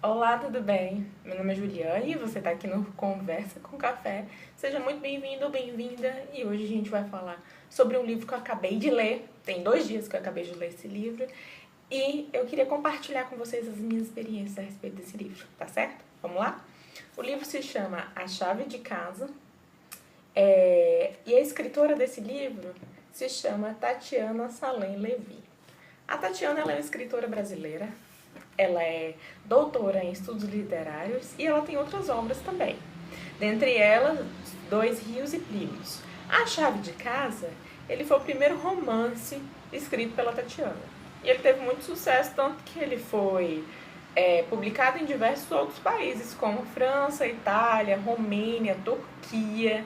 Olá, tudo bem? Meu nome é Juliane e você está aqui no Conversa com Café. Seja muito bem-vindo ou bem-vinda e hoje a gente vai falar sobre um livro que eu acabei de ler. Tem 2 dias que eu acabei de ler esse livro e eu queria compartilhar com vocês as minhas experiências a respeito desse livro, tá certo? Vamos lá? O livro se chama A Chave de Casa e a escritora desse livro se chama Tatiana Salem Levi. A Tatiana ela é uma escritora brasileira. Ela é doutora em estudos literários e ela tem outras obras também. Dentre elas, Dois Rios e Primos. A Chave de Casa, ele foi o primeiro romance escrito pela Tatiana. E ele teve muito sucesso, tanto que ele foi publicado em diversos outros países, como França, Itália, Romênia, Turquia.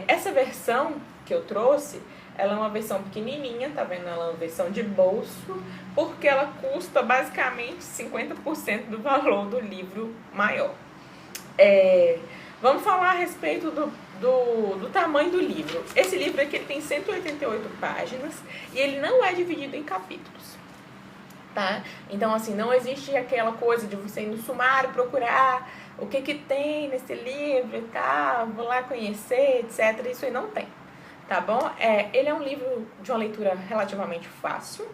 Essa versão que eu trouxe, ela é uma versão pequenininha, tá vendo? Ela é uma versão de bolso, porque ela custa basicamente 50% do valor do livro maior. Vamos falar a respeito do tamanho do livro. Esse livro aqui ele tem 188 páginas e ele não é dividido em capítulos. Tá? Então, assim, não existe aquela coisa de você ir no sumário procurar o que tem nesse livro e tal, vou lá conhecer, etc. Isso aí não tem, tá bom? Ele é um livro de uma leitura relativamente fácil.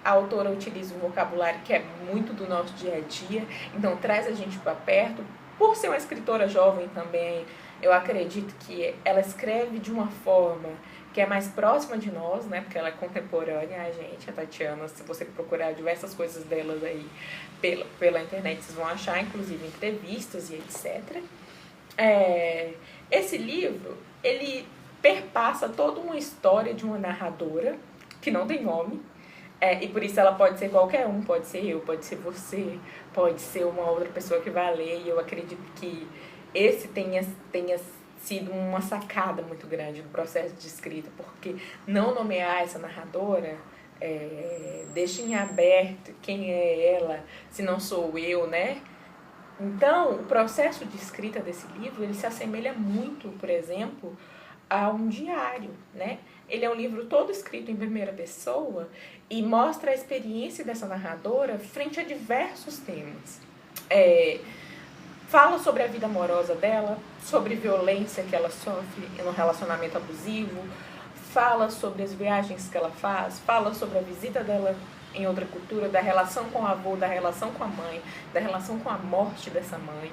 A autora utiliza um vocabulário que é muito do nosso dia a dia, então traz a gente para perto. Por ser uma escritora jovem também, eu acredito que ela escreve de uma forma que é mais próxima de nós, né? Porque ela é contemporânea a gente, a Tatiana. Se você procurar diversas coisas delas aí pela internet, vocês vão achar, inclusive entrevistas e etc. Esse livro, ele perpassa toda uma história de uma narradora que não tem nome, e por isso ela pode ser qualquer um, pode ser eu, pode ser você, pode ser uma outra pessoa que vai ler, e eu acredito que esse tenha sido uma sacada muito grande no processo de escrita, porque não nomear essa narradora deixa em aberto quem é ela, se não sou eu, né? Então, o processo de escrita desse livro, ele se assemelha muito, por exemplo, a um diário, né? Ele é um livro todo escrito em primeira pessoa e mostra a experiência dessa narradora frente a diversos temas. Fala sobre a vida amorosa dela, sobre violência que ela sofre no relacionamento abusivo, fala sobre as viagens que ela faz, fala sobre a visita dela em outra cultura, da relação com o avô, da relação com a mãe, da relação com a morte dessa mãe.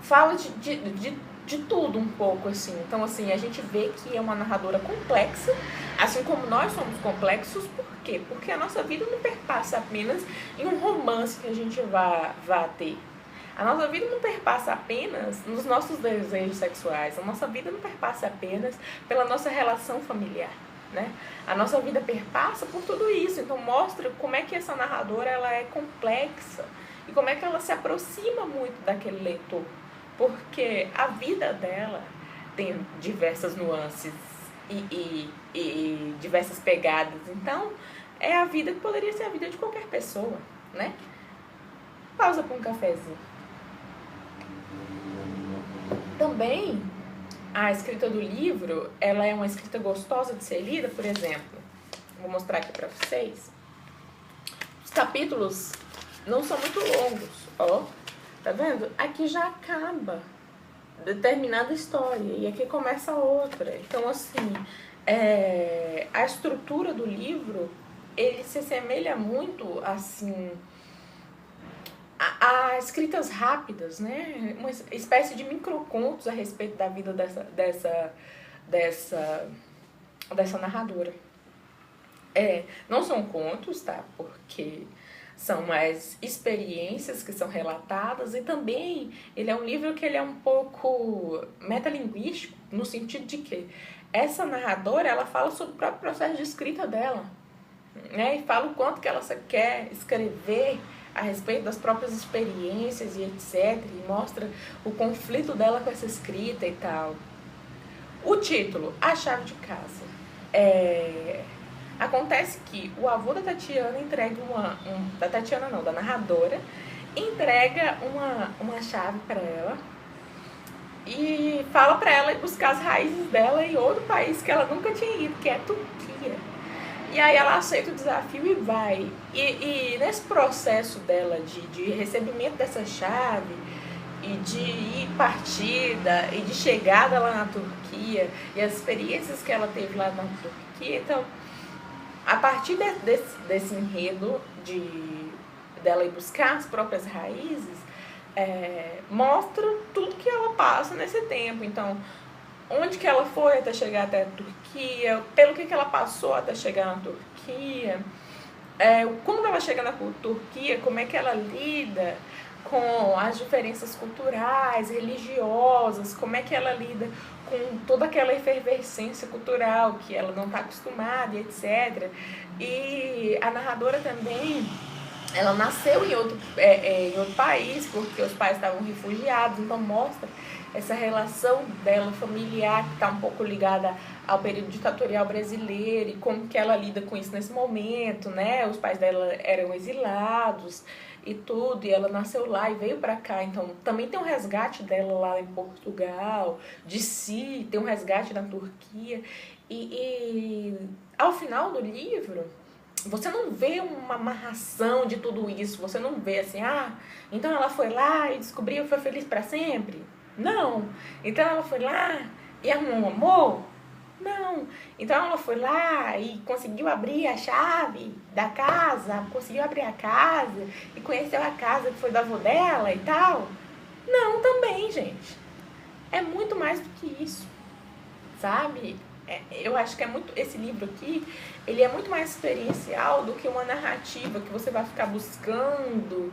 Fala de tudo um pouco, assim. Então, assim, a gente vê que é uma narradora complexa, assim como nós somos complexos. Por quê? Porque a nossa vida não perpassa apenas em um romance que a gente vá ter. A nossa vida não perpassa apenas nos nossos desejos sexuais. A nossa vida não perpassa apenas pela nossa relação familiar, né? A nossa vida perpassa por tudo isso. Então mostra como é que essa narradora ela é complexa e como é que ela se aproxima muito daquele leitor, porque a vida dela tem diversas nuances e diversas pegadas. Então é a vida que poderia ser a vida de qualquer pessoa, né? Pausa para um cafezinho. Também a escrita do livro, ela é uma escrita gostosa de ser lida, por exemplo. Vou mostrar aqui pra vocês. Os capítulos não são muito longos, ó. Tá vendo? Aqui já acaba determinada história e aqui começa outra. Então, assim, a estrutura do livro, ele se assemelha muito, assim, a escritas rápidas, né? Uma espécie de microcontos a respeito da vida dessa narradora. Não são contos, tá? Porque são mais experiências que são relatadas, e também ele é um livro que ele é um pouco metalinguístico, no sentido de que essa narradora, ela fala sobre o próprio processo de escrita dela, né? E fala o quanto que ela quer escrever a respeito das próprias experiências e etc. E mostra o conflito dela com essa escrita e tal. O título, A Chave de Casa. Acontece que o avô da Tatiana entrega da narradora, entrega uma chave para ela e fala para ela ir buscar as raízes dela em outro país que ela nunca tinha ido, que é a Turquia. E aí ela aceita o desafio e vai. E nesse processo dela de recebimento dessa chave, e de ir partida, e de chegada lá na Turquia, e as experiências que ela teve lá na Turquia, então, a partir desse enredo dela ir buscar as próprias raízes, mostra tudo que ela passa nesse tempo. Então, onde que ela foi até chegar até a Turquia, pelo que ela passou até chegar na Turquia, quando ela chega na Turquia, como é que ela lida com as diferenças culturais, religiosas, como é que ela lida com toda aquela efervescência cultural que ela não está acostumada, etc. E a narradora também, ela nasceu em outro país, porque os pais estavam refugiados, então mostra essa relação dela familiar, que está um pouco ligada ao período ditatorial brasileiro, e como que ela lida com isso nesse momento, né? Os pais dela eram exilados e tudo, e ela nasceu lá e veio para cá, então também tem um resgate dela lá em Portugal, de si, tem um resgate na Turquia, e ao final do livro, você não vê uma amarração de tudo isso, você não vê assim, então ela foi lá e descobriu e foi feliz para sempre. Não. Então ela foi lá e arrumou um amor? Não. Então ela foi lá e conseguiu abrir a chave da casa, conseguiu abrir a casa e conheceu a casa que foi do avô dela e tal? Não, também, gente. É muito mais do que isso, sabe? Eu acho que esse livro aqui, ele é muito mais experiencial do que uma narrativa que você vai ficar buscando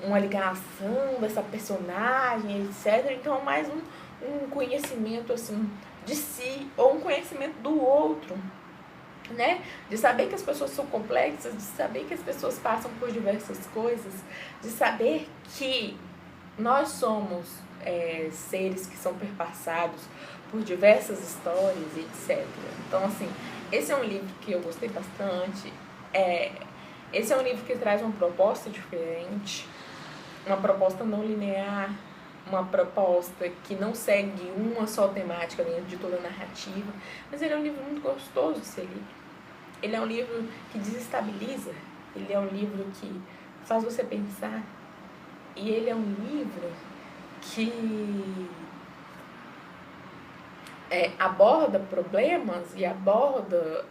uma ligação dessa personagem, etc. Então é mais um conhecimento assim de si, ou um conhecimento do outro, né? De saber que as pessoas são complexas, de saber que as pessoas passam por diversas coisas, de saber que nós somos seres que são perpassados por diversas histórias, etc. Então, assim, esse é um livro que eu gostei bastante. Esse é um livro que traz uma proposta diferente, uma proposta não linear, uma proposta que não segue uma só temática dentro de toda a narrativa, mas ele é um livro muito gostoso de ser lido. Ele é um livro que desestabiliza, ele é um livro que faz você pensar, e ele é um livro que aborda problemas e aborda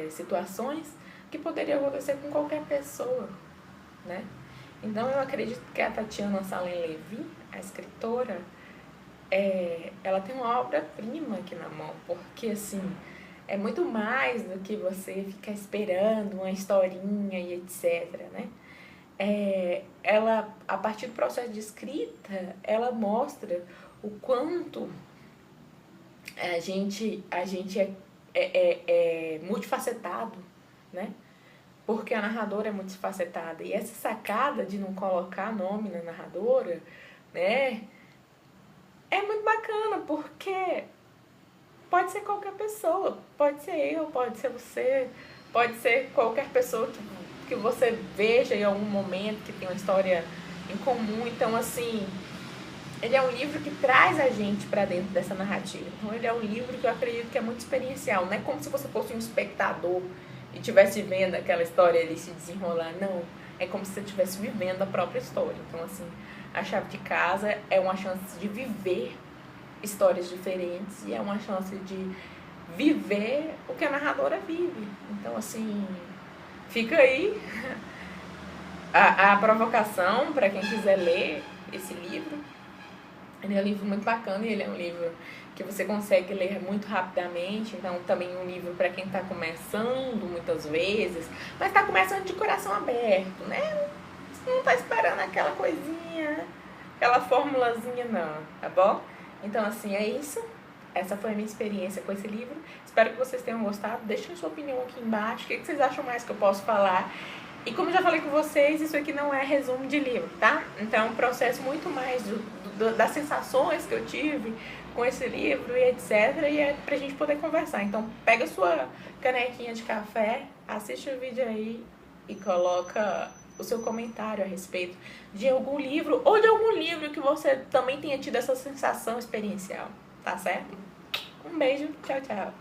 situações que poderiam acontecer com qualquer pessoa, né? Então eu acredito que a Tatiana Salem-Levy, a escritora, ela tem uma obra-prima aqui na mão, porque assim, é muito mais do que você ficar esperando uma historinha e etc, né? Ela, a partir do processo de escrita, ela mostra o quanto a gente é multifacetado, né? Porque a narradora é multifacetada. E essa sacada de não colocar nome na narradora, né? É muito bacana, porque pode ser qualquer pessoa. Pode ser eu, pode ser você, pode ser qualquer pessoa que você veja em algum momento, que tem uma história em comum. Então, assim, ele é um livro que traz a gente para dentro dessa narrativa. Então, ele é um livro que eu acredito que é muito experiencial. Não é como se você fosse um espectador e estivesse vendo aquela história ali se desenrolar. Não. É como se você estivesse vivendo a própria história. Então, assim, A Chave de Casa é uma chance de viver histórias diferentes e é uma chance de viver o que a narradora vive. Então, assim, fica aí a provocação para quem quiser ler esse livro. Ele é um livro muito bacana, e ele é um livro que você consegue ler muito rapidamente. Então, também um livro para quem está começando muitas vezes, mas está começando de coração aberto, né? Você não está esperando aquela coisinha, aquela formulazinha, não, tá bom? Então, assim, é isso. Essa foi a minha experiência com esse livro. Espero que vocês tenham gostado. Deixem sua opinião aqui embaixo. O que vocês acham mais que eu posso falar? E como eu já falei com vocês, isso aqui não é resumo de livro, tá? Então é um processo muito mais das sensações que eu tive com esse livro e etc. E é pra gente poder conversar. Então pega sua canequinha de café, assiste o vídeo aí e coloca o seu comentário a respeito de algum livro, ou de algum livro que você também tenha tido essa sensação experiencial, tá certo? Um beijo, tchau, tchau.